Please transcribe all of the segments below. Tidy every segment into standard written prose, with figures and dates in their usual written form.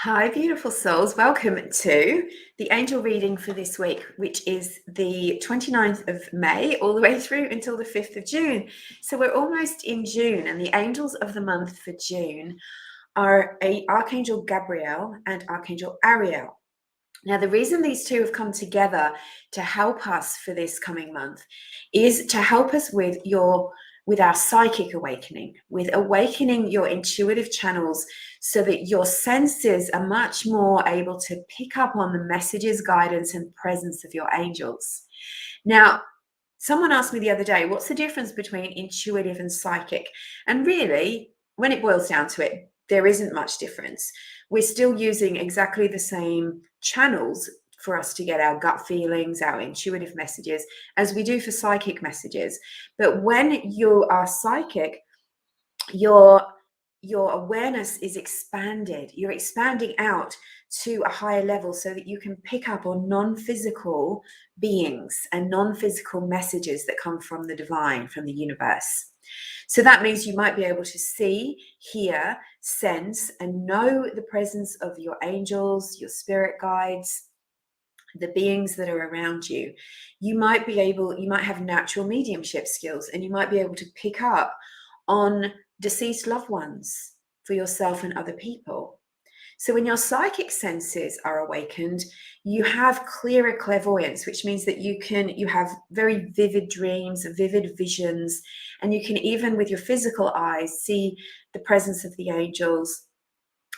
Hi, beautiful souls. Welcome to the angel reading for this week, which is the 29th of May all the way through until the 5th of June. So we're almost in June, and the angels of the month for June are Archangel Gabriel and Archangel Ariel. Now, the reason these two have come together to help us for this coming month is to help us with our psychic awakening, with awakening your intuitive channels so that your senses are much more able to pick up on the messages, guidance, and presence of your angels. Now, someone asked me the other day, what's the difference between intuitive and psychic? And really, when it boils down to it, there isn't much difference. We're still using exactly the same channels for us to get our gut feelings, our intuitive messages, as we do for psychic messages. But when you are psychic, your awareness is expanded. You're expanding out to a higher level so that you can pick up on non-physical beings and non-physical messages that come from the divine, from the universe. So that means you might be able to see, hear, sense, and know the presence of your angels, your spirit guides, the beings that are around you. You might have natural mediumship skills, and you might be able to pick up on deceased loved ones for yourself and other people. So when your psychic senses are awakened, you have clearer clairvoyance, which means that you have very vivid dreams, vivid visions, and you can even with your physical eyes see the presence of the angels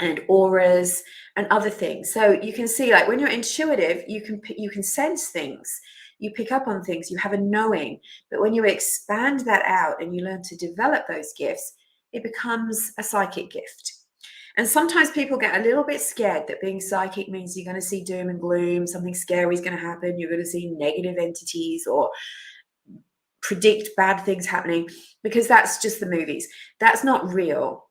and auras and other things. So you can see, like, when you're intuitive, you can sense things, you pick up on things, you have a knowing. But when you expand that out and you learn to develop those gifts, it becomes a psychic gift. And sometimes people get a little bit scared that being psychic means you're going to see doom and gloom, something scary is going to happen, you're going to see negative entities or predict bad things happening, because that's just the movies. That's not real.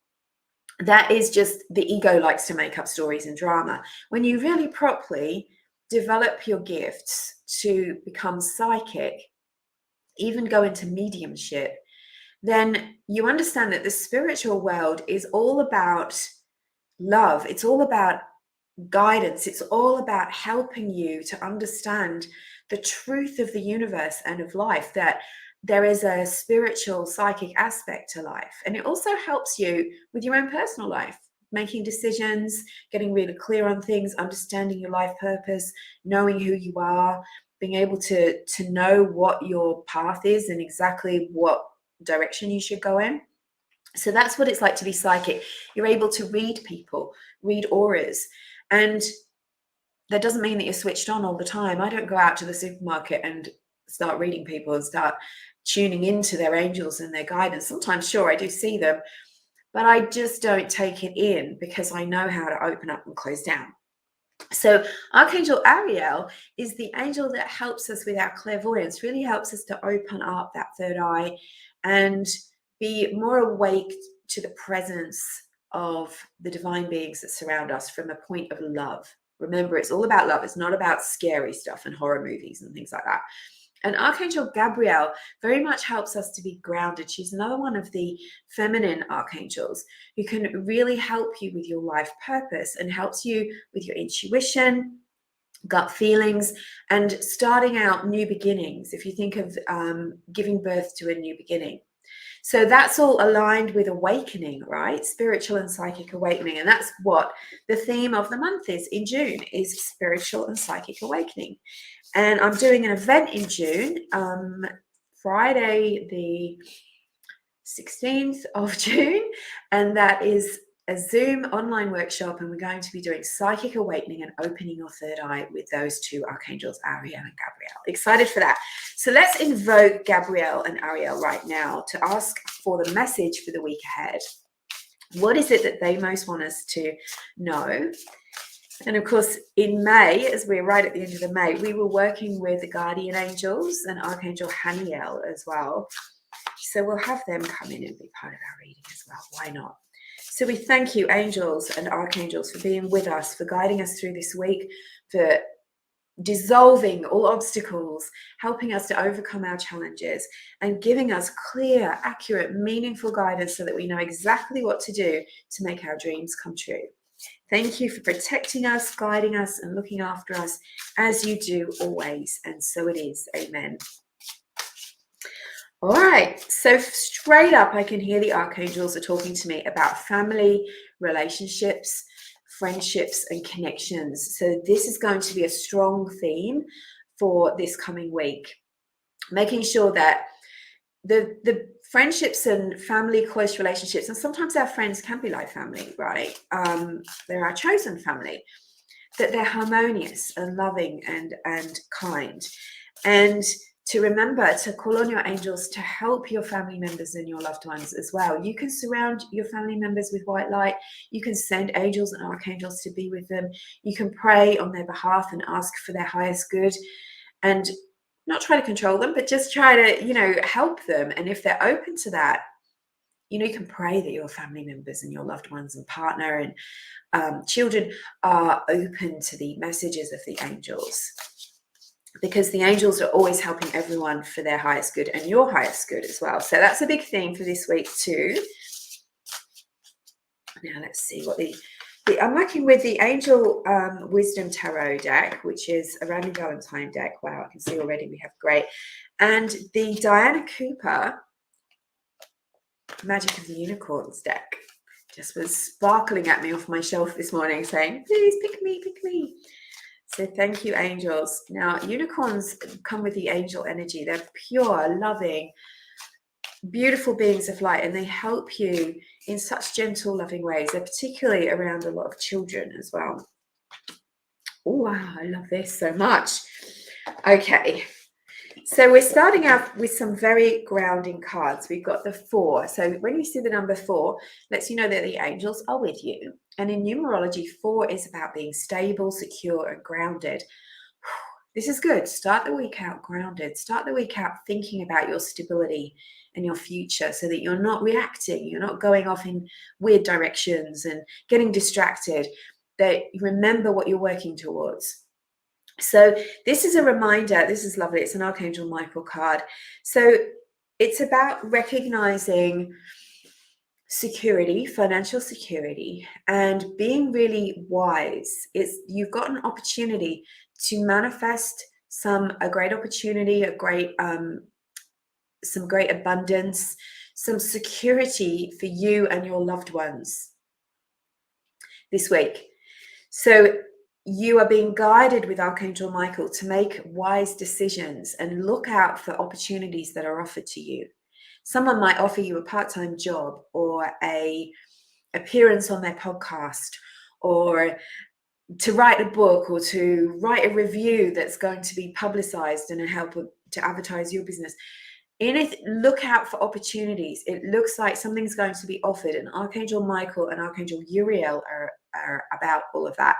That is just the ego likes to make up stories and drama. When you really properly develop your gifts to become psychic, even go into mediumship, then you understand that the spiritual world is all about love. It's all about guidance. It's all about helping you to understand the truth of the universe and of life, that there is a spiritual, psychic aspect to life. And it also helps you with your own personal life, making decisions, getting really clear on things, understanding your life purpose, knowing who you are, being able to know what your path is and exactly what direction you should go in. So that's what it's like to be psychic. You're able to read people, read auras, and that doesn't mean that you're switched on all the time. I don't go out to the supermarket and start reading people and start tuning into their angels and their guidance. Sometimes, sure, I do see them, but I just don't take it in because I know how to open up and close down. So Archangel Ariel is the angel that helps us with our clairvoyance, really helps us to open up that third eye and be more awake to the presence of the divine beings that surround us from a point of love. Remember, it's all about love. It's not about scary stuff and horror movies and things like that. And Archangel Gabriel very much helps us to be grounded. She's another one of the feminine archangels who can really help you with your life purpose and helps you with your intuition, gut feelings, and starting out new beginnings. If you think of giving birth to a new beginning. So that's all aligned with awakening, right? Spiritual and psychic awakening. And that's what the theme of the month is in June, is spiritual and psychic awakening. And I'm doing an event in June, Friday the 16th of June, and that is a Zoom online workshop, and we're going to be doing psychic awakening and opening your third eye with those two archangels, Ariel and Gabriel. Excited for that. So let's invoke Gabriel and Ariel right now to ask for the message for the week ahead. What is it that they most want us to know? And of course, in May, as we're right at the end of the May, we were working with the guardian angels and Archangel Haniel as well. So we'll have them come in and be part of our reading as well. Why not? So we thank you, angels and archangels, for being with us, for guiding us through this week, for dissolving all obstacles, helping us to overcome our challenges, and giving us clear, accurate, meaningful guidance so that we know exactly what to do to make our dreams come true. Thank you for protecting us, guiding us, and looking after us as you do always. And so it is. Amen. All right, so straight up, I can hear the archangels are talking to me about family, relationships, friendships, and connections. So this is going to be a strong theme for this coming week, making sure that the friendships and family, close relationships, and sometimes our friends can be like family, right? They're our chosen family, that they're harmonious and loving and kind. And to remember to call on your angels to help your family members and your loved ones as well. You can surround your family members with white light. You can send angels and archangels to be with them. You can pray on their behalf and ask for their highest good, and not try to control them, but just try to, help them. And if they're open to that, you can pray that your family members and your loved ones and partner and children are open to the messages of the angels, because the angels are always helping everyone for their highest good and your highest good as well. So that's a big theme for this week too. Now let's see what I'm working with the Angel Wisdom Tarot deck, which is a Randy Valentine deck. Wow, I can see already we have great. And the Diana Cooper Magic of the Unicorns deck just was sparkling at me off my shelf this morning saying, please pick me, pick me. So thank you, angels. Now, unicorns come with the angel energy. They're pure, loving, beautiful beings of light, and they help you in such gentle, loving ways. They're particularly around a lot of children as well. Oh, wow, I love this so much. Okay, so we're starting out with some very grounding cards. We've got the 4. So when you see the number 4, lets you know that the angels are with you. And in numerology, 4 is about being stable, secure, and grounded. This is good. Start the week out grounded. Start the week out thinking about your stability and your future, so that you're not reacting. You're not going off in weird directions and getting distracted. That you remember what you're working towards. So this is a reminder. This is lovely. It's an Archangel Michael card. So it's about recognizing security, financial security, and being really wise. You've got an opportunity to manifest a great opportunity, some great abundance, some security for you and your loved ones this week. So you are being guided with Archangel Michael to make wise decisions and look out for opportunities that are offered to you. Someone might offer you a part-time job or an appearance on their podcast, or to write a book, or to write a review that's going to be publicized and help to advertise your business. Look out for opportunities. It looks like something's going to be offered, and Archangel Michael and Archangel Uriel are about all of that.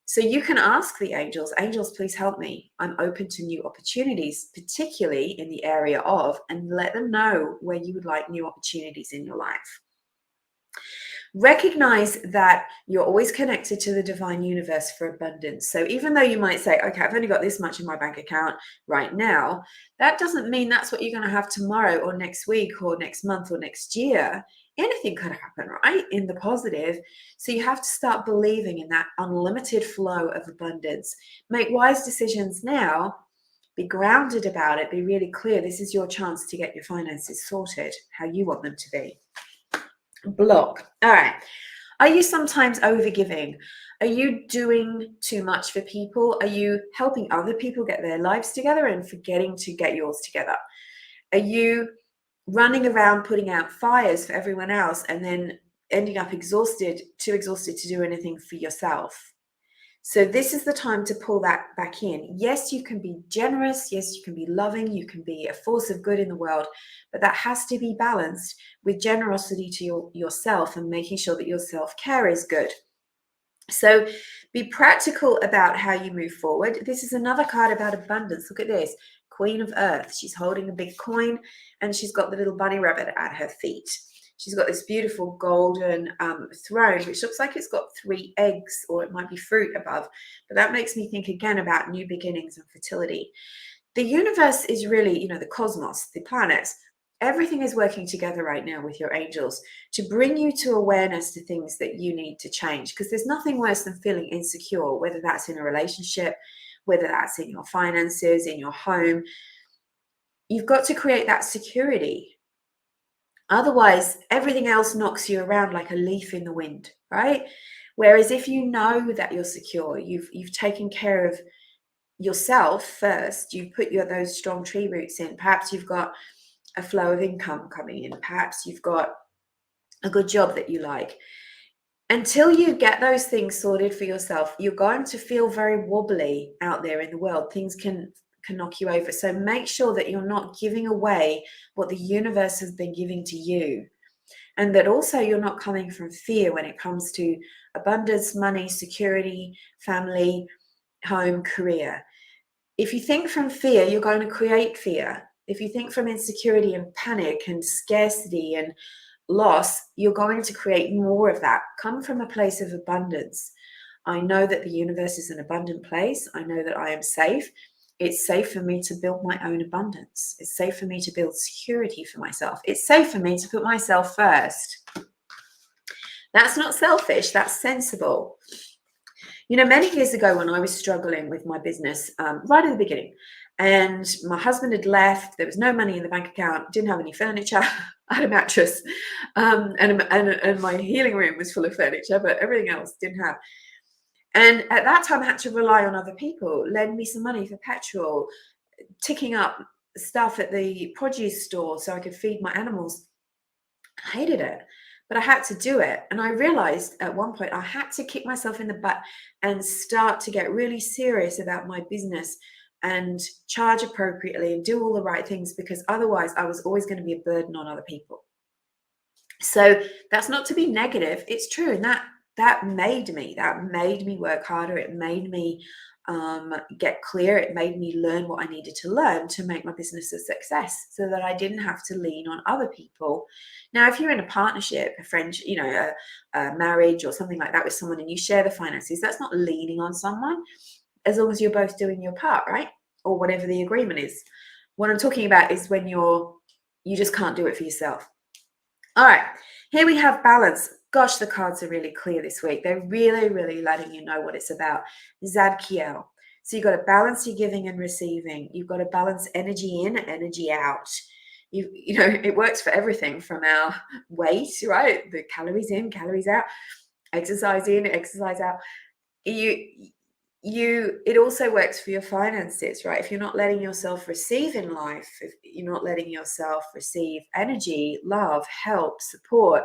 So you can ask the angels, please help me. I'm open to new opportunities, particularly in the area of, and let them know where you would like new opportunities in your life. Recognize that you're always connected to the divine universe for abundance. So even though you might say, okay, I've only got this much in my bank account right now, that doesn't mean that's what you're going to have tomorrow or next week or next month or next year. Anything could happen, right? In the positive. So you have to start believing in that unlimited flow of abundance. Make wise decisions now. Be grounded about it. Be really clear. This is your chance to get your finances sorted how you want them to be. Block. All right. Are you sometimes overgiving? Are you doing too much for people? Are you helping other people get their lives together and forgetting to get yours together? Are you running around putting out fires for everyone else and then ending up too exhausted to do anything for yourself? So this is the time to pull that back in. Yes, you can be generous. Yes, you can be loving. You can be a force of good in the world, but that has to be balanced with generosity to yourself and making sure that your self-care is good. So be practical about how you move forward. This is another card about abundance. Look at this. Queen of Earth. She's holding a big coin and she's got the little bunny rabbit at her feet. She's got this beautiful golden throne, which looks like it's got 3 eggs, or it might be fruit above. But that makes me think again about new beginnings and fertility. The universe is really, the cosmos, the planets, Everything is working together right now with your angels to bring you to awareness to things that you need to change, because there's nothing worse than feeling insecure, whether that's in a relationship, whether that's in your finances, in your home. You've got to create that security. Otherwise, everything else knocks you around like a leaf in the wind, right? Whereas if you know that you're secure, you've taken care of yourself first, you've put those strong tree roots in, perhaps you've got a flow of income coming in, perhaps you've got a good job that you like. Until you get those things sorted for yourself, you're going to feel very wobbly out there in the world. Things can knock you over. So make sure that you're not giving away what the universe has been giving to you. And that also you're not coming from fear when it comes to abundance, money, security, family, home, career. If you think from fear, you're going to create fear. If you think from insecurity and panic and scarcity and loss, you're going to create more of that. Come from a place of abundance. I know that the universe is an abundant place. I know that I am safe. It's safe for me to build my own abundance. It's safe for me to build security for myself. It's safe for me to put myself first. That's not selfish, that's sensible. You know, many years ago when I was struggling with my business, right at the beginning, and my husband had left, there was no money in the bank account, didn't have any furniture, I had a mattress, and my healing room was full of furniture, but everything else didn't have. And at that time, I had to rely on other people, lend me some money for petrol, ticking up stuff at the produce store so I could feed my animals. I hated it, but I had to do it. And I realized at one point I had to kick myself in the butt and start to get really serious about my business and charge appropriately and do all the right things, because otherwise I was always going to be a burden on other people. So that's not to be negative. It's true. And that made me work harder. It made me get clear. It made me learn what I needed to learn to make my business a success, so that I didn't have to lean on other people. Now, if you're in a partnership, a friendship, you know, a marriage or something like that with someone, and you share the finances, that's not leaning on someone, as long as you're both doing your part, right? Or whatever the agreement is. What I'm talking about is when you just can't do it for yourself. All right, here we have balance. Gosh, the cards are really clear this week. They're really, really letting you know what it's about. Zadkiel. So you've got to balance your giving and receiving. You've got to balance energy in, energy out. You know, it works for everything from our weight, right? The calories in, calories out, exercise in, exercise out. It also works for your finances, right? If you're not letting yourself receive in life, if you're not letting yourself receive energy, love, help, support,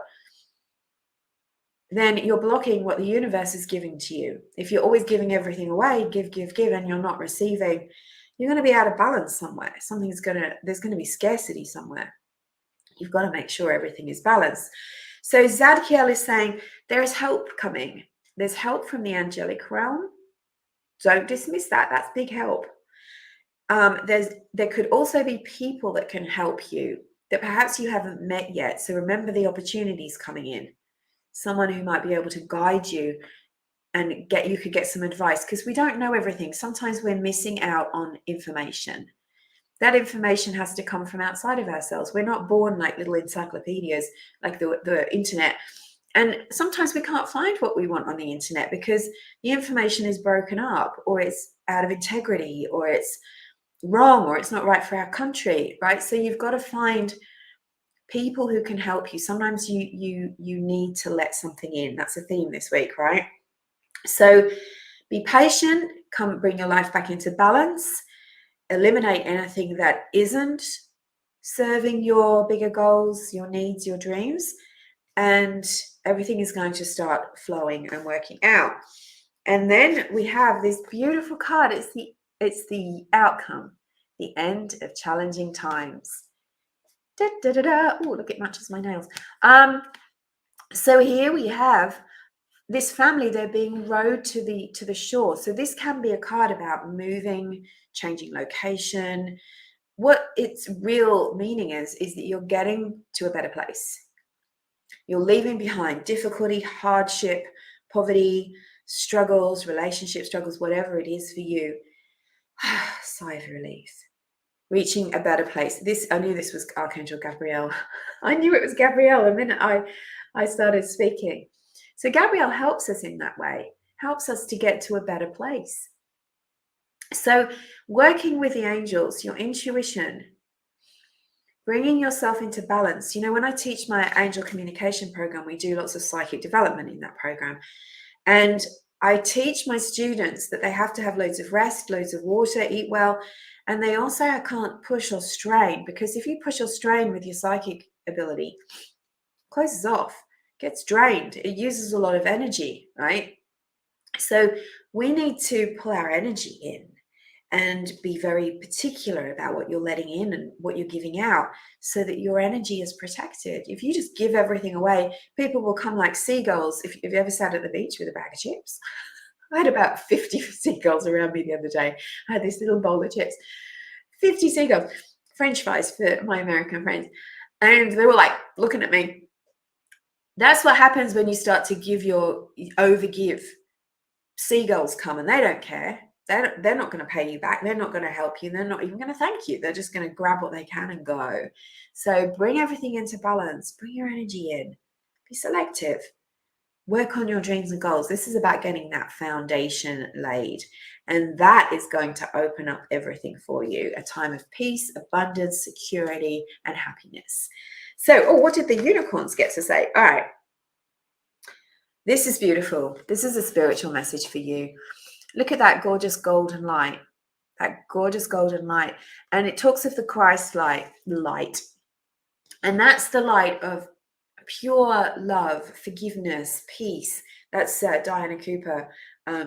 then you're blocking what the universe is giving to you. If you're always giving everything away, give, and you're not receiving, you're going to be out of balance somewhere. There's going to be scarcity somewhere. You've got to make sure everything is balanced. So Zadkiel is saying there is help coming. There's help from the angelic realm. Don't dismiss that. That's big help. There could also be people that can help you that perhaps you haven't met yet. So remember the opportunities coming in. Someone who might be able to guide you and you could get some advice, because we don't know everything. Sometimes we're missing out on information. That information has to come from outside of ourselves. We're not born like little encyclopedias like the internet. And sometimes we can't find what we want on the internet because the information is broken up, or it's out of integrity, or it's wrong, or it's not right for our country, right? So you've got to find people who can help you. Sometimes you need to let something in. That's a theme this week, right? So be patient, bring your life back into balance, eliminate anything that isn't serving your bigger goals, your needs, your dreams, and everything is going to start flowing and working out. And then we have this beautiful card. It's the outcome, the end of challenging times. Da, da, da, da. Oh, look, it matches my nails. So here we have this family. They're being rowed to the shore. So this can be a card about moving, changing location. What its real meaning is that you're getting to a better place. You're leaving behind difficulty, hardship, poverty, struggles, relationship struggles, whatever it is for you. Sigh of relief. reaching a better place. This, I knew this was Archangel Gabrielle. I knew it was Gabrielle the minute I started speaking. So Gabrielle helps us in that way, helps us to get to a better place. So working with the angels, your intuition, bringing yourself into balance. You know, when I teach my angel communication program, we do lots of psychic development in that program. And I teach my students that they have to have loads of rest, loads of water, eat well. And they also can't push or strain, because if you push or strain with your psychic ability, it closes off, gets drained. It uses a lot of energy, right? So we need to pull our energy in and be very particular about what you're letting in and what you're giving out, so that your energy is protected. If you just give everything away, people will come like seagulls. If you've ever sat at the beach with a bag of chips, I had about 50 seagulls around me the other day. I had this little bowl of chips, 50 seagulls, French fries for my American friends. And they were like looking at me. That's what happens when you start to overgive. Seagulls come and they don't care. They're not going to pay you back. They're not going to help you. They're not even going to thank you. They're just going to grab what they can and go. So bring everything into balance. Bring your energy in. Be selective. Work on your dreams and goals. This is about getting that foundation laid. And that is going to open up everything for you. A time of peace, abundance, security, and happiness. So, what did the unicorns get to say? All right. This is beautiful. This is a spiritual message for you. Look at that gorgeous golden light, And it talks of the Christ light. And that's the light of pure love, forgiveness, peace. That's Diana Cooper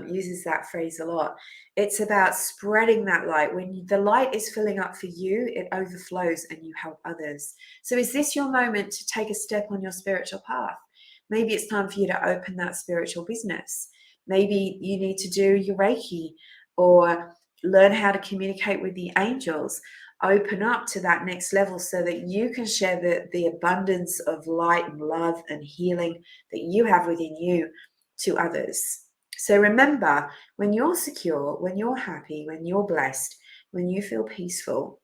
uses that phrase a lot. It's about spreading that light. When the light is filling up for you, it overflows and you help others. So is this your moment to take a step on your spiritual path? Maybe it's time for you to open that spiritual business. Maybe you need to do your Reiki or learn how to communicate with the angels. Open up to that next level so that you can share the abundance of light and love and healing that you have within you to others. So remember, when you're secure, when you're happy, when you're blessed, when you feel peaceful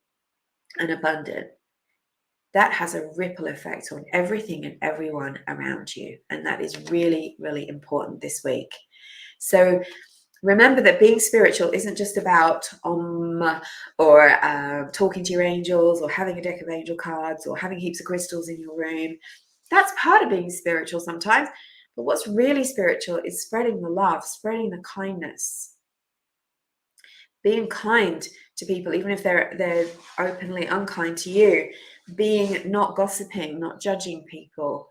and abundant, that has a ripple effect on everything and everyone around you. And that is really, really important this week. So remember that being spiritual isn't just about or talking to your angels or having a deck of angel cards or having heaps of crystals in your room. That's part of being spiritual sometimes. But what's really spiritual is spreading the love, spreading the kindness, being kind to people, even if they're openly unkind to you, being not gossiping, not judging people,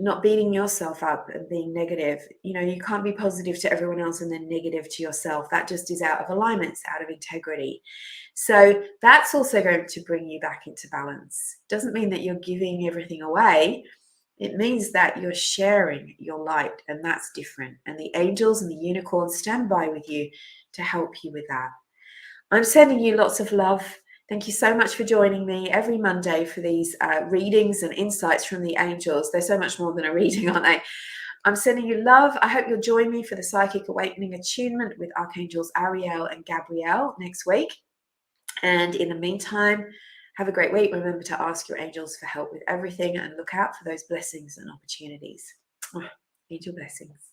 not beating yourself up and being negative. You know, you can't be positive to everyone else and then negative to yourself. That just is out of alignment, it's out of integrity. So that's also going to bring you back into balance. Doesn't mean that you're giving everything away. It means that you're sharing your light, and that's different. And the angels and the unicorns stand by with you to help you with that. I'm sending you lots of love. Thank you so much for joining me every Monday for these readings and insights from the angels. They're so much more than a reading, aren't they? I'm sending you love. I hope you'll join me for the Psychic Awakening Attunement with Archangels Ariel and Gabrielle next week. And in the meantime, have a great week. Remember to ask your angels for help with everything and look out for those blessings and opportunities. Angel blessings.